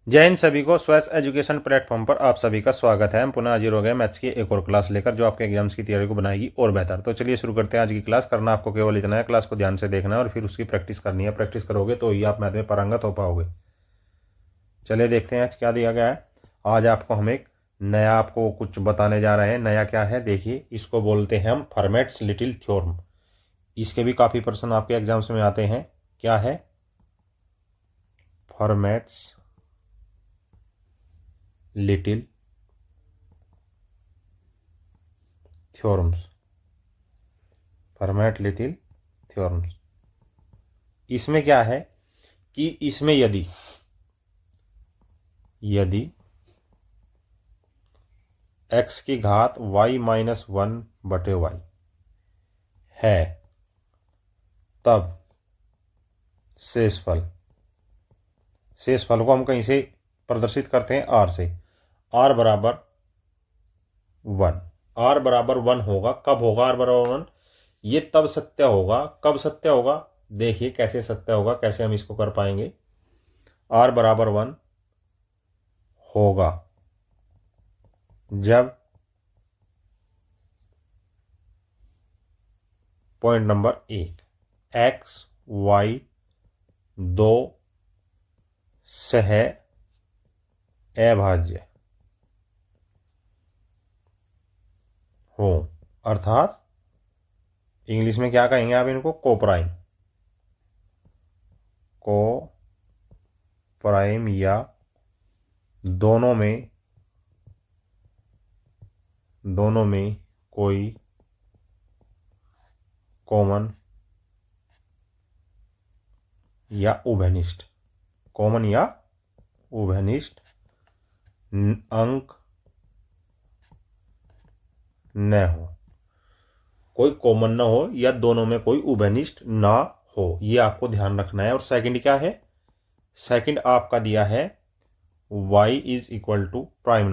जय हिंद सभी को। स्वस्थ एजुकेशन प्लेटफॉर्म पर आप सभी का स्वागत है। हम पुनः हाजिर हो गए मैथ्स की एक और क्लास लेकर, जो आपके एग्जाम्स की तैयारी को बनाएगी और बेहतर। तो चलिए शुरू करते हैं आज की क्लास। करना आपको केवल इतना है, क्लास को ध्यान से देखना है और फिर उसकी प्रैक्टिस करनी है। प्रैक्टिस करोगे तो ही आप मैथ में पारंगत हो पाओगे। चलिए देखते हैं आज क्या दिया गया है। आज आपको हम एक नया आपको कुछ बताने जा रहे हैं। नया क्या है देखिए, इसको बोलते हैं हम फर्मेट्स लिटिल थ्योरम। इसके भी काफ़ी प्रश्न आपके एग्जाम्स में आते हैं। क्या है? Formats little theorems. Format little theorems. इसमें क्या है कि इसमें यदि x की घात y माइनस 1/y है, तब शेषफल को हम कहीं से प्रदर्शित करते हैं r से। r बराबर 1 होगा। कब होगा r बराबर 1? ये तब सत्य होगा। कब सत्य होगा देखिए, कैसे सत्य होगा, कैसे हम इसको कर पाएंगे। r बराबर 1 होगा जब पॉइंट नंबर 1 x y दो सह अभाज्य हो, अर्थात इंग्लिश में क्या कहेंगे आप इनको? कोप्राइम या दोनों में कोई कॉमन या उभयनिष्ठ अंक न हो। कोई कॉमन ना हो या दोनों में कोई उभयनिष्ठ ना हो, ये आपको ध्यान रखना है। और सेकंड क्या है? सेकंड आपका दिया है y is equal to prime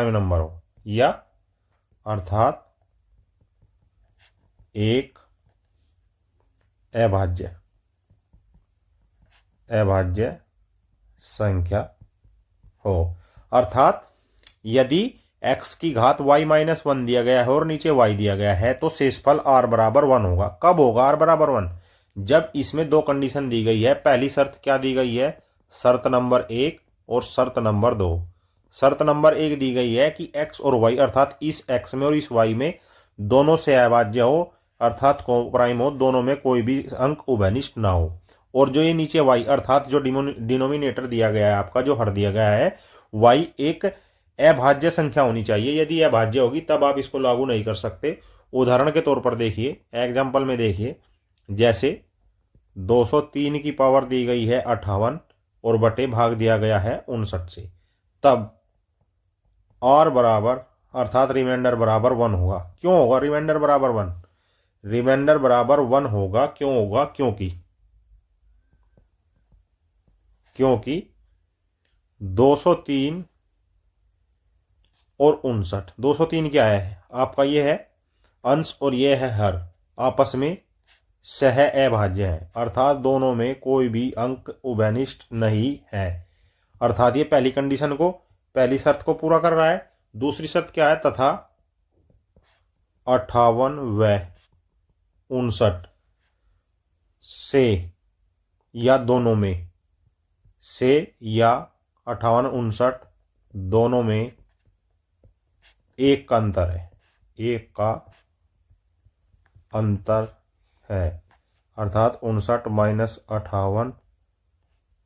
number हो, या अर्थात एक अभाज्य संख्या हो। अर्थात यदि x की घात y माइनस 1 दिया गया है और नीचे y दिया गया है, तो शेषफल r बराबर 1 होगा। कब होगा r बराबर 1? जब इसमें दो कंडीशन दी गई है। पहली शर्त क्या दी गई है? शर्त नंबर 1 और शर्त नंबर 2। शर्त नंबर 1 दी गई है कि x और y, अर्थात इस x में और इस y में दोनों से अभाज्य हो, अर्थात कोप्राइम हो, दोनों में कोई भी अंक उभयनिष्ठ ना हो। और जो ये नीचे y, अर्थात जो डिनोमिनेटर दिया गया है आपका, जो हर दिया गया है, y एक अभाज्य संख्या होनी चाहिए। यदि अभाज्य होगी तब आप इसको लागू नहीं कर सकते। उदाहरण के तौर पर देखिए, एग्जाम्पल में देखिए, जैसे 203 की पावर दी गई है 58 और बटे भाग दिया गया है 59 से, तब r बराबर, अर्थात रिमाइंडर बराबर 1 होगा। क्यों होगा रिमाइंडर बराबर 1? रिमाइंडर बराबर 1 होगा, क्यों होगा? क्योंकि 203 और 59, 203 क्या है आपका? ये है अंश और ये है हर, आपस में सह अभाज्य है, अर्थात दोनों में कोई भी अंक उभयनिष्ठ नहीं है। अर्थात ये पहली कंडीशन को, पहली शर्त को पूरा कर रहा है। दूसरी शर्त क्या है? तथा 58 व 59 से या दोनों में से, या 58 59 दोनों में एक का अंतर है, अर्थात 59 माइनस 58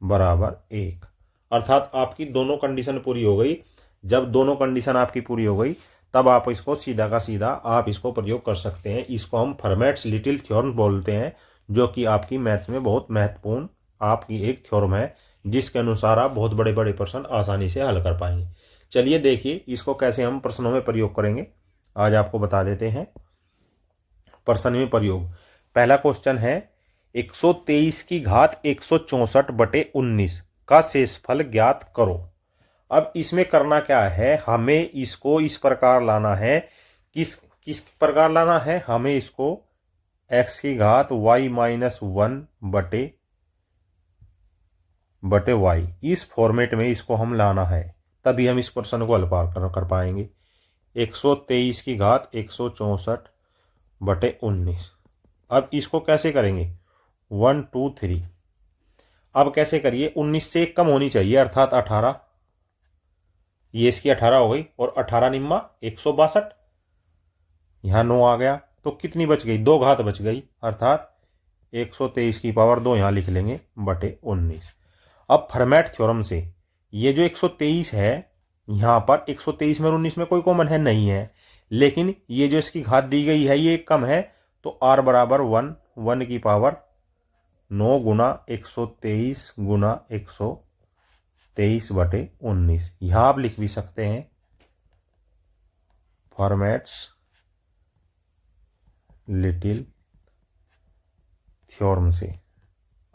बराबर 1। अर्थात आपकी दोनों कंडीशन पूरी हो गई। जब दोनों कंडीशन आपकी पूरी हो गई, तब आप इसको सीधा का सीधा आप इसको प्रयोग कर सकते हैं। इसको हम फर्मेट्स लिटिल थ्योरम बोलते हैं, जो कि आपकी मैथ्स में बहुत महत्वपूर्ण आपकी एक थ्योरम है, जिसके अनुसार आप बहुत बड़े बड़े प्रश्न आसानी से हल कर पाएंगे। चलिए देखिए इसको कैसे हम प्रश्नों में प्रयोग करेंगे, आज आपको बता देते हैं। प्रश्न में प्रयोग, पहला क्वेश्चन है 123 की घात 164/19 का शेषफल ज्ञात करो। अब इसमें करना क्या है? हमें इसको इस प्रकार लाना है। किस प्रकार लाना है? हमें इसको x की घात y माइनस 1/, बटे वाई। इस फॉर्मेट में इसको हम लाना है, तभी हम इस प्रश्न को हल कर पाएंगे। 123 की घात 164 बटे 19। अब इसको कैसे करेंगे, 1 2 3। अब कैसे करिए, 19 से 1 कम होनी चाहिए अर्थात 18। ये इसकी 18 हो गई और 18 निम्मा 162। यहां 9 आ गया तो कितनी बच गई, 2 घात बच गई अर्थात 123 की पावर 2 यहां लिख लेंगे बटे 19। अब फर्मेट थ्योरम से ये जो 123 है, यहां पर 123 में 19 में कोई कॉमन है नहीं है, लेकिन ये जो इसकी घात दी गई है ये कम है, तो r बराबर 1, 1 की पावर 9 गुना 123 गुना 123 बटे 19। यहां आप लिख भी सकते हैं फॉर्मेट्स लिटिल थ्योरम से।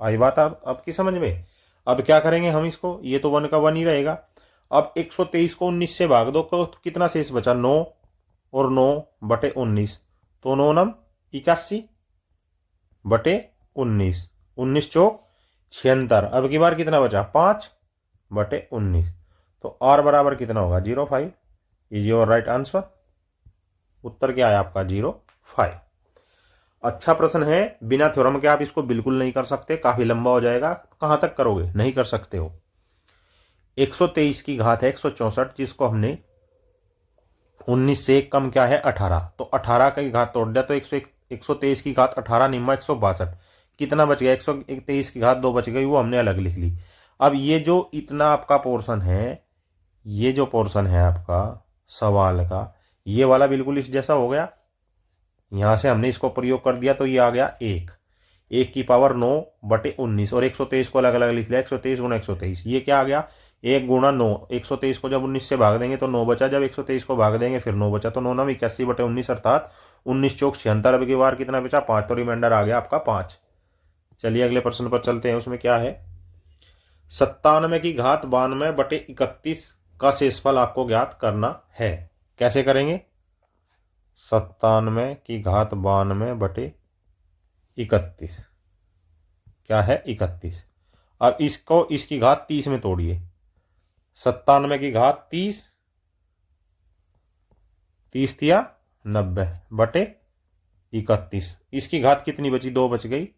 आई बात अब की समझ में। अब क्या करेंगे हम इसको, ये तो 1 का 1 ही रहेगा। अब 123 को 19 से भाग दो तो कितना शेष बचा, 9 और 9 बटे 19, तो 9 9 81 बटे 19, 19 चौक 76। अब की बार कितना बचा, 5 बटे 19। तो r बराबर कितना होगा, 05। Is your right answer. उत्तर क्या है आपका, 05। अच्छा प्रश्न है, बिना थ्योरम के आप इसको बिल्कुल नहीं कर सकते, काफी लंबा हो जाएगा। कहां तक करोगे, नहीं कर सकते हो। 123 की घात है 164, जिसको हमने 19 से 1 कम क्या है 18, तो 18 की घात तोड़ दिया तो 123 की घात 18 निम्मा 162। कितना बच गया, 123 की घात 2 बच गई, वो हमने अलग लिख ली। अब ये जो इतना आपका पोर्शन है, ये जो पोर्शन है आपका सवाल का, ये वाला बिल्कुल इस जैसा हो गया। यहां से हमने इसको प्रयोग कर दिया तो ये आ गया 1 की पावर 9 बटे 19, और 123 को अलग अलग लिख लिया, 123 गुना 123। ये क्या आ गया, 1 गुना 9। 123 को जब 19 से भाग देंगे तो 9 बचा, जब 123 को भाग देंगे फिर 9 बचा, तो 9 9 81 बटे 19 अर्थात 19 चौक 76। अब की बार कितना बचा, 5, तो रिमाइंडर आ गया आपका 5। चलिए अगले प्रश्न पर चलते हैं। उसमें क्या है, 97 की घात 92 बटे 31 का शेषफल आपको ज्ञात करना है। कैसे करेंगे, 97 की घात 92 बटे 31 क्या है 31। अब इसको इसकी घात 30 में तोड़िए। 97 की घात 30, 30 या 90 बटे 31। इसकी घात कितनी बची, 2 बच गई।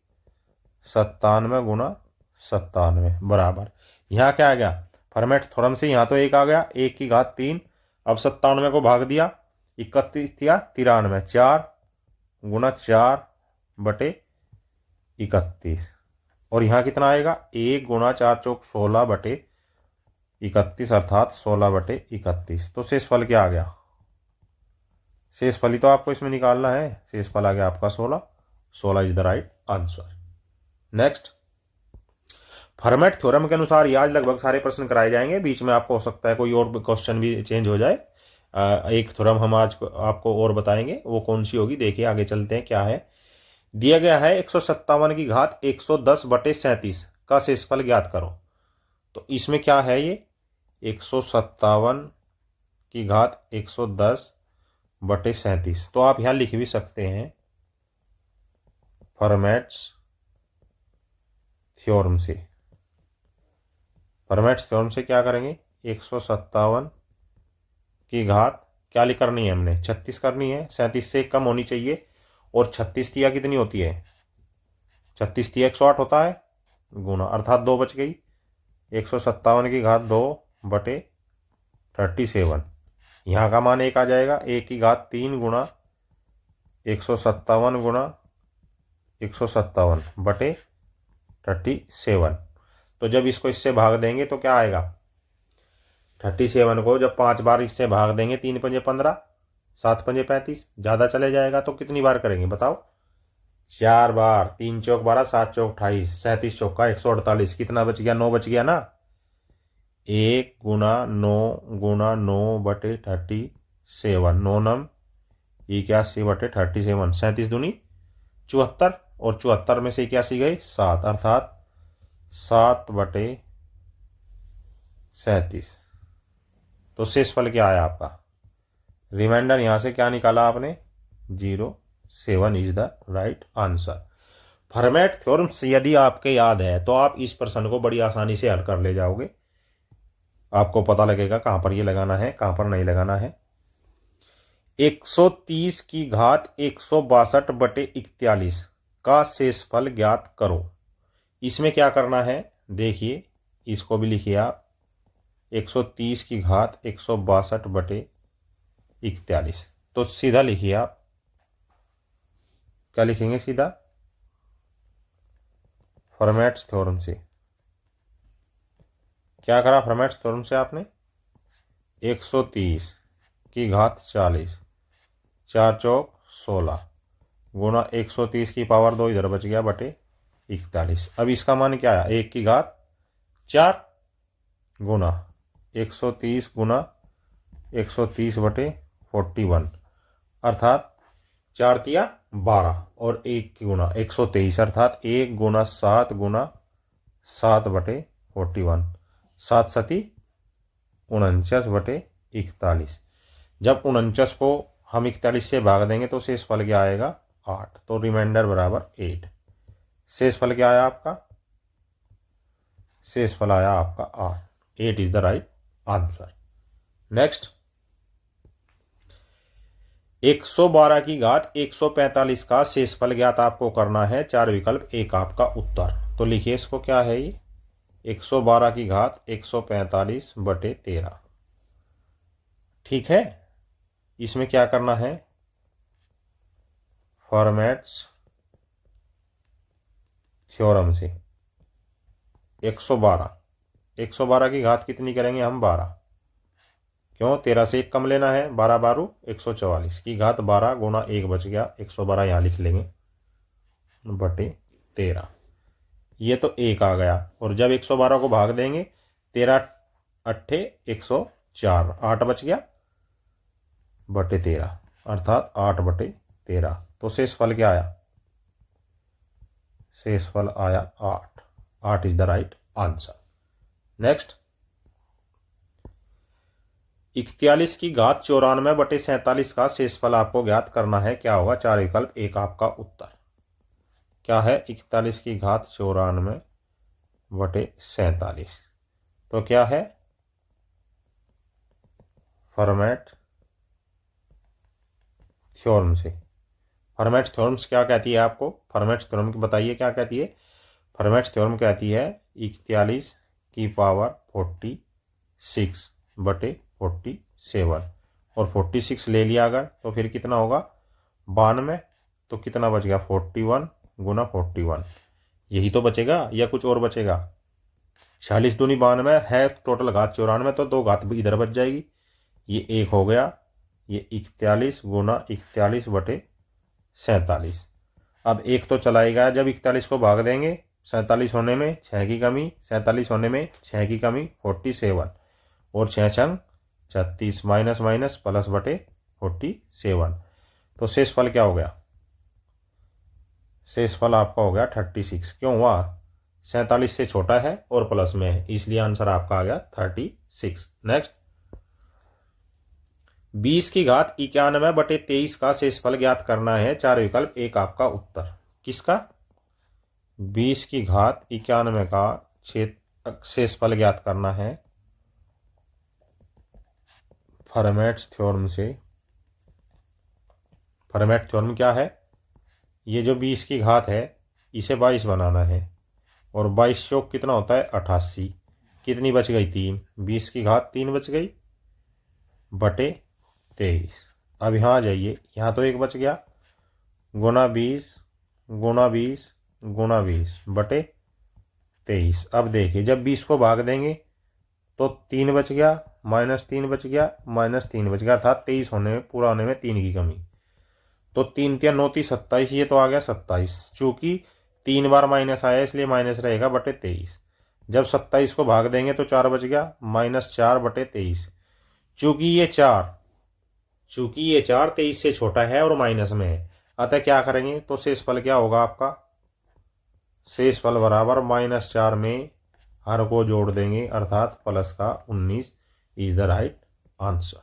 97 गुना 97 बराबर, यहां क्या आ गया, फॉर्मेट थ्योरम से यहां तो 1 आ गया, 1 की घात 3। अब 97 को भाग दिया, 31 या 93, 4 गुना 4 बटे 31, और यहां कितना आएगा, 1 गुना 4 चौक 16 बटे 31 अर्थात 16 बटे 31। तो शेषफल क्या आ गया, शेषफल ही तो आपको इसमें निकालना है। शेषफल आ गया आपका 16। 16 is the right answer. Next, format theorem के अनुसार आज लगभग सारे प्रश्न कराए जाएंगे, बीच में आपको हो सकता है कोई और क्वेश्चन भी चेंज हो जाए। एक थ्योरम हम आज आपको और बताएंगे, वो कौन सी होगी, देखिए आगे चलते हैं क्या है। दिया गया है 157 की घात 110 बटे 37 का शेषफल ज्ञात करो। तो इसमें क्या है, ये 157 की घात 110 बटे 37, तो आप यहां लिख भी सकते हैं फॉर्मेट्स थ्योरम से। फॉर्मेट्स थ्योरम से क्या करेंगे, 157 की घात क्या लिख करनी है हमने, 36 करनी है, 37 से कम होनी चाहिए। और 36 तिया कितनी होती है, 36 तिया 108 होता है, गुना अर्थात 2 बच गई। 157 की घात 2 बटे 37, यहाँ का मान 1 आ जाएगा। 1 की घात 3 गुना 157 गुना 157 बटे 37। तो जब इसको इससे भाग देंगे तो क्या आएगा, 37 को जब 5 बार इससे भाग देंगे, 3 पंजे 15, 7 पंजे 35, ज़्यादा चले जाएगा तो कितनी बार करेंगे बताओ, 4 बार। 3 चौक 12, 7 चौक 28, 37 चौक का 148, कितना बच गया, 9 बच गया ना। 1 गुना 9 बटे 37, 9 9 81 बटे 37, 37 दूनी 74, और 74 में से 81 गए 7, अर्थात 7 बटे 37। तो शेषफल क्या आया आपका, रिमाइंडर यहां से क्या निकाला आपने, 07 is the right answer. Format theorem यदि आपके याद है तो आप इस प्रश्न को बड़ी आसानी से हल कर ले जाओगे। आपको पता लगेगा कहां पर ये लगाना है, कहां पर नहीं लगाना है। 130 की घात 162/41 का शेषफल ज्ञात करो। इसमें क्या करना है, देखिए इसको भी लिखिए आप। 130 की घात 162/41, तो सीधा लिखिए आप। क्या लिखेंगे सीधा? फर्मेट्स थ्योरम से। क्या करा फर्मेट्स थ्योरम से आपने? 130 की घात 40, 4 चौक 16 गुना 130 की पावर 2 इधर बच गया बटे 41। अब इसका मान क्या है? 1 की घात 4 गुना 130 गुना 130/41, अर्थात 4 तिया 12 और 1 की गुना 123, अर्थात 1 गुना 7 गुना 7/41, 7 सती 49/41। जब 49 को हम 41 से भाग देंगे तो शेषफल क्या आएगा? 8। तो रिमाइंडर बराबर 8। शेषफल क्या आया आपका? शेषफल आया आपका 8। 8 is the right answer. Next, 112 की घात 145 का शेषफल ज्ञात आपको करना है। 4 विकल्प, एक आपका उत्तर। तो लिखिए इसको, क्या है ये? 112 की घात 145/13। ठीक है, इसमें क्या करना है? फॉर्मेट्स थ्योरम से 112 की घात कितनी करेंगे हम? 12। क्यों? 13 से 1 कम लेना है। 12 12 144 की घात 12 गुना 1 बच गया 112, यहाँ लिख लेंगे बटे 13। ये तो 1 आ गया, और जब 112 को भाग देंगे 13 अट्ठे 104, 8 बच गया बटे 13, अर्थात 8/13। तो शेषफल क्या आया? शेषफल आया 8। 8 is the right answer. Next, 41 की घात 94/47 का शेषफल आपको ज्ञात करना है। क्या होगा? 4 विकल्प, एक आपका उत्तर। क्या है? 41 की घात 94/47। तो क्या है? फॉर्मेट थ्योरम से। फॉर्मेट थ्योरम्स क्या कहती है आपको? फॉर्मेट थ्योरम की बताइए क्या कहती है? फॉर्मेट थ्योरम कहती है 41 की पावर 46/47, और 46 ले लिया अगर तो फिर कितना होगा? 92। तो कितना बच गया? 41 गुना 41, यही तो बचेगा या कुछ और बचेगा? 46 दूनी 92 है, टोटल घात 94, तो 2 घात इधर बच जाएगी। ये 1 हो गया। ये 41 गुना 41/47। अब 1 तो चला ही गया। जब 41 को भाग देंगे 47 होने में 6 की कमी, 47 होने में 6 की कमी 47, और 6 छंग 36, माइनस माइनस प्लस बटे 47। तो शेषफल क्या हो गया? शेषफल आपका हो गया 36। क्यों हुआ? 47 से छोटा है और प्लस में है, इसलिए आंसर आपका आ गया 36। नेक्स्ट, 20 की घात 91/23 का शेषफल ज्ञात करना है। 4 विकल्प, एक आपका उत्तर। किसका? 20 की घात 91 का शेषफल ज्ञात करना है फॉर्मेट्स थ्योरम से। फॉर्मेट थ्योरम क्या है? ये जो 20 की घात है इसे 22 बनाना है, और 22 चौक कितना होता है? 88। कितनी बच गई? 3। 20 की घात 3 बच गई बटे 23। अब यहाँ आ जाइए, यहाँ तो 1 बच गया, गुना 20 गुना 20 गुना 20 बटे 23। अब देखिए, जब 20 को भाग देंगे तो 3 बच गया, -3 बच गया, -3 बच गया, अर्थात 23 होने में, पूरा होने में 3 की कमी। तो 3 3 9 27, ये तो आ गया 27। चूंकि 3 बार माइनस आया इसलिए माइनस रहेगा बटे 23। जब 27 को भाग देंगे तो 4 बच गया, -4/23। चूंकि ये 4 23 से छोटा है और माइनस में है, अतः क्या करेंगे? तो शेषफल क्या होगा आपका? शेषफल बराबर -4 में हर को जोड़ देंगे, अर्थात प्लस का 19 इज द राइट आंसर।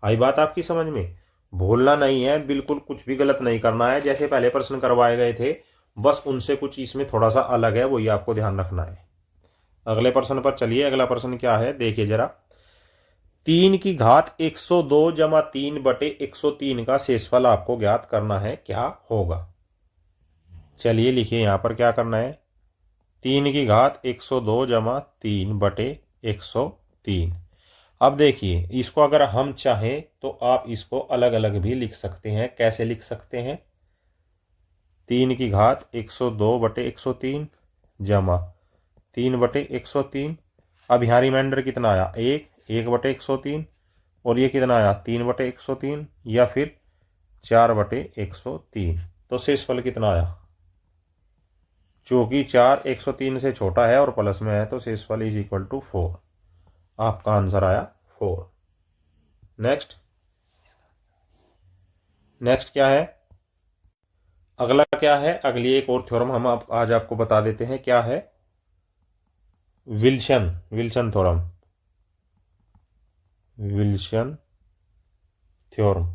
आई बात आपकी समझ में? भूलना नहीं है, बिल्कुल कुछ भी गलत नहीं करना है। जैसे पहले प्रश्न करवाए गए थे बस उनसे कुछ इसमें थोड़ा सा अलग है, वही आपको ध्यान रखना है। अगले प्रश्न पर चलिए। अगला प्रश्न क्या है देखिए जरा। 3 की घात 102 जमा 3/103 का शेषफल आपको ज्ञात करना है, क्या होगा? चलिए लिखिए यहां पर क्या करना है। 3 की घात 102 जमा 3/103। अब देखिए इसको अगर हम चाहें तो आप इसको अलग अलग भी लिख सकते हैं। कैसे लिख सकते हैं? 3 की घात 102/103 जमा 3/103। अब यहाँ रिमाइंडर कितना आया? 1/103। और ये कितना आया? 3/103 या फिर 4/103। तो शेषफल कितना आया? चूंकि 4 103 से छोटा है और प्लस में है तो शेषफल इज इक्वल टू 4। आपका आंसर आया 4। नेक्स्ट नेक्स्ट क्या है? अगला क्या है? अगली एक और थ्योरम हम आज आपको बता देते हैं। क्या है? Wilson Wilson theorem. Wilson theorem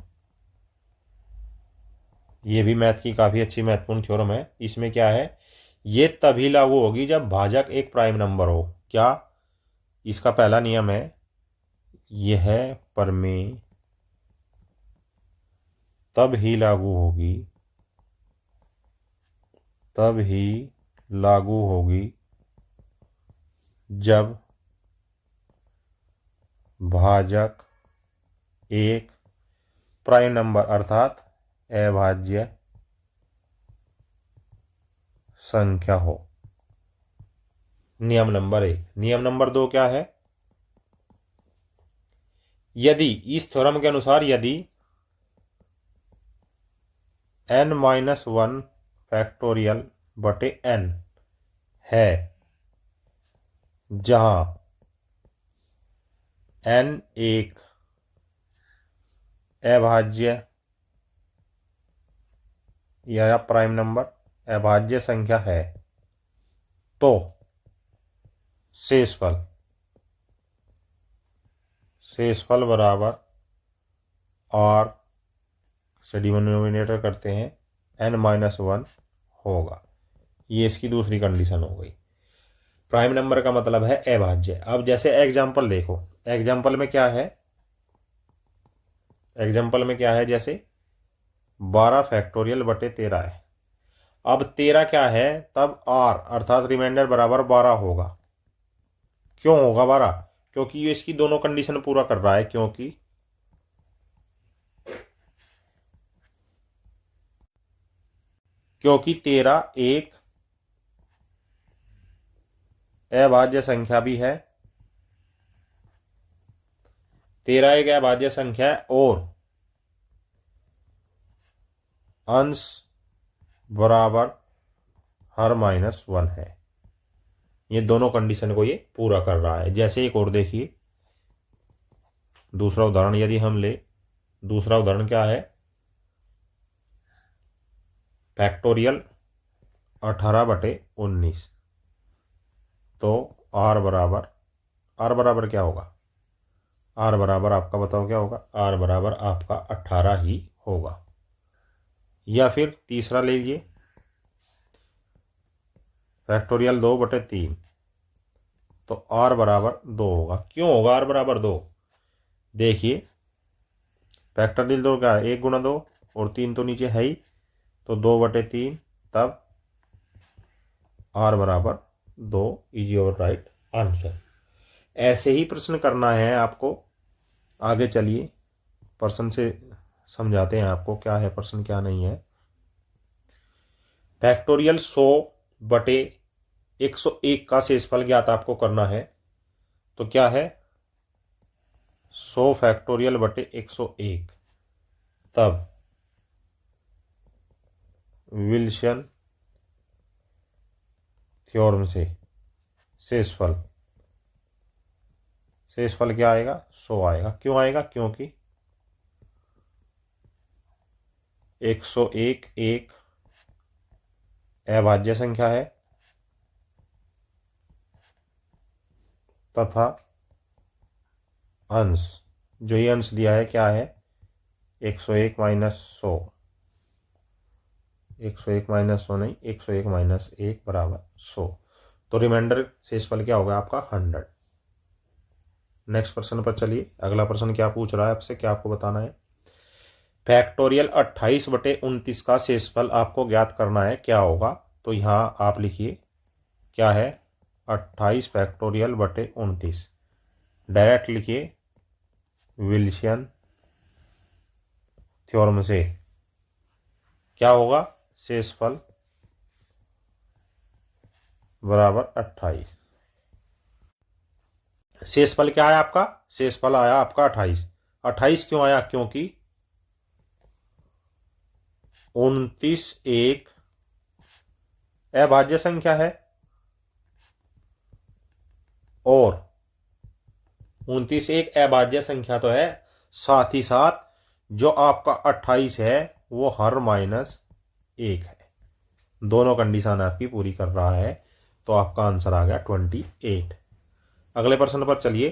ये भी मैथ की काफी अच्छी महत्वपूर्ण थ्योरम है। इसमें क्या है? ये तभी लागू होगी जब भाजक एक प्राइम नंबर हो। क्या? इसका पहला नियम है यह प्रमेय तब ही लागू होगी जब भाजक एक प्राइम नंबर अर्थात अभाज्य संख्या हो। नियम नंबर 1। नियम नंबर 2 क्या है? यदि इस थ्योरम के अनुसार यदि n-1 फैक्टोरियल बटे n है जहां n एक अभाज्य या प्राइम नंबर अभाज्य संख्या है तो शेषफल बराबर r से डिनोमिनेटर करते हैं n-1 होगा। ये इसकी दूसरी कंडीशन हो गई। प्राइम नंबर का मतलब है अभाज्य। अब जैसे एग्जाम्पल देखो। एग्जाम्पल में क्या है? जैसे 12 फैक्टोरियल बटे 13 है। अब 13 क्या है? तब r अर्थात रिमाइंडर बराबर 12 होगा। क्यों होगा 12? क्योंकि ये इसकी दोनों कंडीशन पूरा कर रहा है। क्योंकि 13 एक अभाज्य संख्या भी है। 13 एक अभाज्य संख्या है और अंश बराबर हर -1 है। ये दोनों कंडीशन को ये पूरा कर रहा है। जैसे एक और देखिए दूसरा उदाहरण यदि हम ले। दूसरा उदाहरण क्या है? फैक्टोरियल 18/19। तो r बराबर क्या होगा? r बराबर आपका बताओ क्या होगा? r बराबर आपका 18 ही होगा। या फिर तीसरा ले लीजिए फैक्टोरियल 2/3। तो r बराबर 2 होगा। क्यों होगा r बराबर 2? देखिए फैक्टोरियल 2 क्या है? 1 गुणा 2 और 3 तो नीचे है ही तो 2/3। तब r बराबर 2 इज योर राइट आंसर। ऐसे ही प्रश्न करना है आपको। आगे चलिए प्रश्न से समझाते हैं आपको क्या है प्रश्न क्या नहीं है। फैक्टोरियल 100/101 का शेषफल ज्ञात आपको करना है। तो क्या है? 100 फैक्टोरियल बटे 101। तब विल्सन थ्योरम से शेषफल क्या आएगा? 100 आएगा। क्यों आएगा? क्योंकि 101 एक अभाज्य संख्या है तथा अंश जो ये अंश दिया है क्या है? 101 - 100 101 माइनस 100 नहीं, 101 माइनस 1 बराबर 100। तो रिमाइंडर शेषफल क्या होगा आपका 100। नेक्स्ट प्रश्न पर चलिए। अगला प्रश्न क्या पूछ रहा है आपसे, क्या आपको बताना है। फैक्टोरियल 28/29 का शेषफल आपको ज्ञात करना है, क्या होगा। तो यहां आप लिखिए क्या है, 28 फैक्टोरियल बटे 29। डायरेक्ट लिखिए विल्सन थ्योरम से क्या होगा, शेषफल बराबर 28। शेषफल क्या है आपका, शेषफल आया आपका 28। 28 क्यों आया, क्योंकि 29 एक अभाज्य संख्या है और 29 एक अभाज्य संख्या तो है, साथ ही साथ जो आपका 28 है वो हर -1 है। दोनों कंडीशन आपकी पूरी कर रहा है, तो आपका आंसर आ गया 28। अगले प्रश्न पर चलिए।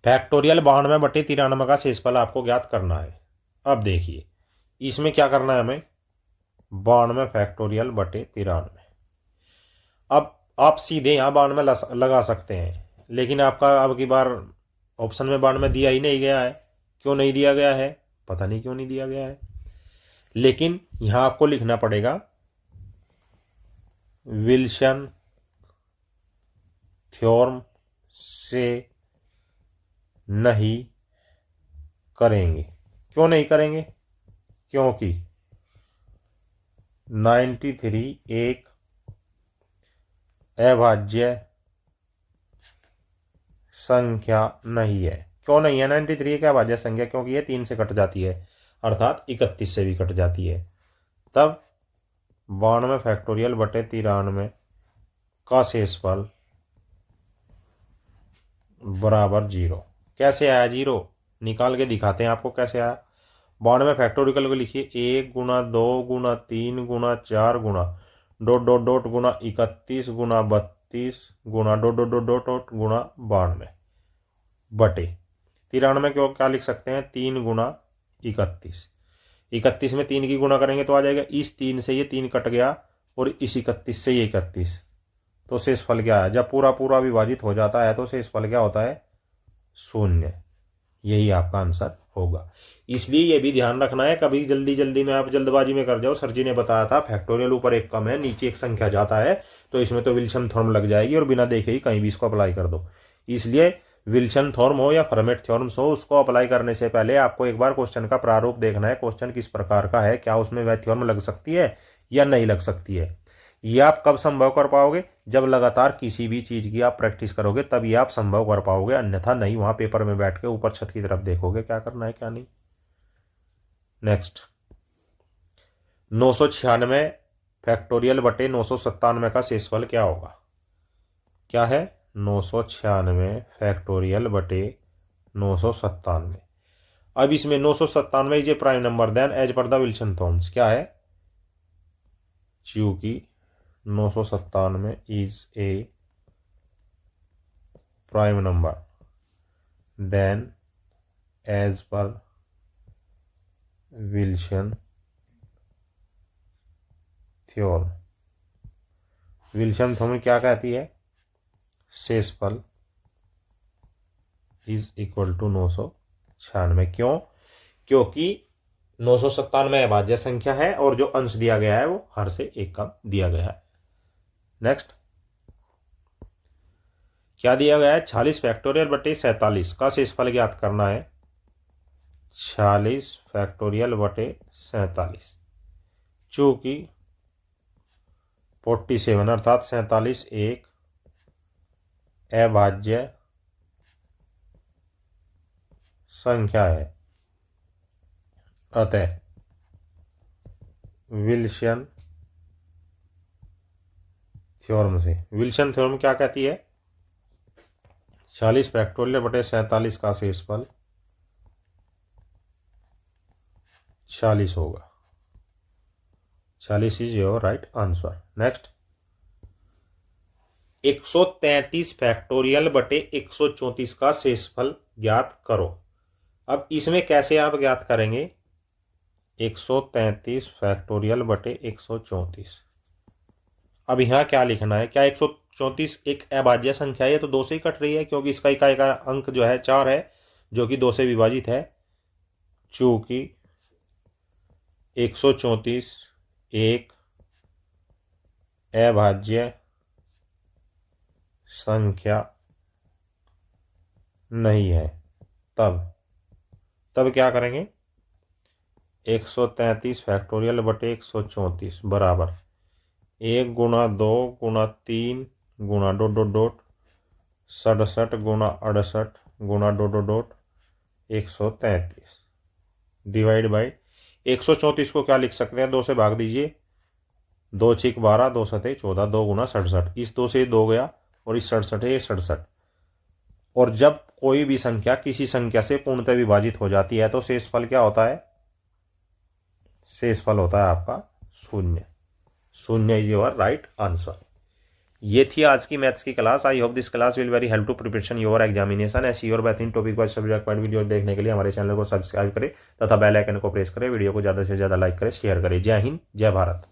फैक्टोरियल 92/93 का शेषफल आपको ज्ञात करना है। अब देखिए इसमें क्या करना है हमें, 92 फैक्टोरियल बटे 93। अब आप सीधे यहां 92 लगा सकते हैं, लेकिन आपका अब की बार ऑप्शन में 92 दिया ही नहीं गया है। क्यों नहीं दिया गया है, पता नहीं क्यों नहीं दिया गया है, लेकिन यहां आपको लिखना पड़ेगा विल्सन थ्योरम से नहीं करेंगे। क्यों नहीं करेंगे, क्योंकि 93 एक अभाज्य संख्या नहीं है। क्यों नहीं है 93 एक अभाज्य संख्या, क्योंकि ये 3 से कट जाती है, अर्थात 31 से भी कट जाती है। तब 92 फैक्टोरियल बटे 93 का शेषफल बराबर 0। कैसे आया 0, निकाल के दिखाते हैं आपको कैसे आया। 92 फैक्टोरियल को लिखिए 1 गुना 2 गुना 3 गुना 4 गुना डॉट डॉट डॉट गुना 31 गुना 32 गुना dot dot dot dot dot गुना 92 बटे 93 को क्या लिख सकते हैं, 3 गुना 31। 31 में 3 की गुना करेंगे तो आ जाएगा, इस 3 से ये 3 कट गया और इस 31 से ये 31। तो शेषफल क्या है, जब पूरा पूरा विभाजित हो जाता है तो शेषफल क्या होता है, 0। यही आपका आंसर होगा। इसलिए ये भी ध्यान रखना है, कभी जल्दी जल्दी में आप जल्दबाजी में कर जाओ। सर जी ने बताया था फैक्टोरियल ऊपर एक कम है नीचे एक संख्या जाता है, तो इसमें तो विल्सन थ्योरम लग जाएगी और बिना देखे ही कहीं भी इसको अप्लाई कर दो। इसलिए विल्सन थ्योरम हो या फर्मेट थ्योरम्स हो, उसको अप्लाई करने से पहले आपको एक बार क्वेश्चन का प्रारूप देखना है, क्वेश्चन किस प्रकार का है, क्या उसमें वह थ्योरम लग सकती है या नहीं लग सकती है। ये आप कब संभव कर पाओगे, जब लगातार किसी भी चीज की आप प्रैक्टिस करोगे, तभी आप संभव कर पाओगे, अन्यथा नहीं। वहां पेपर में बैठ के ऊपर छत की तरफ देखोगे क्या करना है क्या नहीं। नेक्स्ट 996 फैक्टोरियल बटे 997 का शेषफल क्या होगा। क्या है, 996 फैक्टोरियल बटे 997। अब इसमें 997 is a prime number then as per the Wilson theorems क्या है, चूंकि 997 is a prime number then as per Wilson theorem. Wilson theorem क्या कहती है, शेषफल इज इक्वल टू 996। क्यों, क्योंकि 997 अभाज्य संख्या है और जो अंश दिया गया है वो हर से एक कम दिया गया है। नेक्स्ट क्या दिया गया है, 46 फैक्टोरियल बटे 47 का शेषफल ज्ञात करना है। 46 फैक्टोरियल बटे 47 चूंकि 47 अर्थात 47 एक अभाज्य संख्या है, अतः विल्सन थ्योरम से। विल्सन थ्योरम क्या कहती है, 46 फैक्टोरियल बटे 47 का शेषफल 40 होगा। 40 is your right answer. Next 133 factorial बटे 134 का शेषफल ज्ञात करो। अब इसमें कैसे आप ज्ञात करेंगे, 133 फैक्टोरियल बटे 134। अब यहाँ क्या लिखना है, क्या 134 एक अभाज्य संख्या है, तो 2 से ही कट रही है क्योंकि इसका इकाई का अंक जो है 4 है जो कि 2 से विभाजित है। चूंकि 134 एक अभाज्य संख्या नहीं है, तब क्या करेंगे, 133 फैक्टोरियल बटे 134 बराबर 1 गुणा 2 गुणा 3 गुणा डॉट डॉट डॉट 67 गुणा 68 गुणा dot dot dot 133 divide by 134 को क्या लिख सकते हैं, 2 से भाग दीजिए, 2 छिक 12 2 सते 14 2 गुणा 67, इस 2 से 2 गया और इस 67 है ये 67। और जब कोई भी संख्या किसी संख्या से पूर्णतः विभाजित हो जाती है तो शेषफल क्या होता है, शेषफल होता है आपका 0। 0 इज योर राइट आंसर। ये थी आज की मैथ्स की class. I hope this class will very help to preparation your examination. ऐसी और बेहतरीन topic wise subject wise video देखने के लिए हमारे चैनल को सब्सक्राइब करें तथा बेल आइकन को प्रेस करें। वीडियो को ज़्यादा से ज़्यादा लाइक करें, शेयर करें। जय हिंद, जय भारत।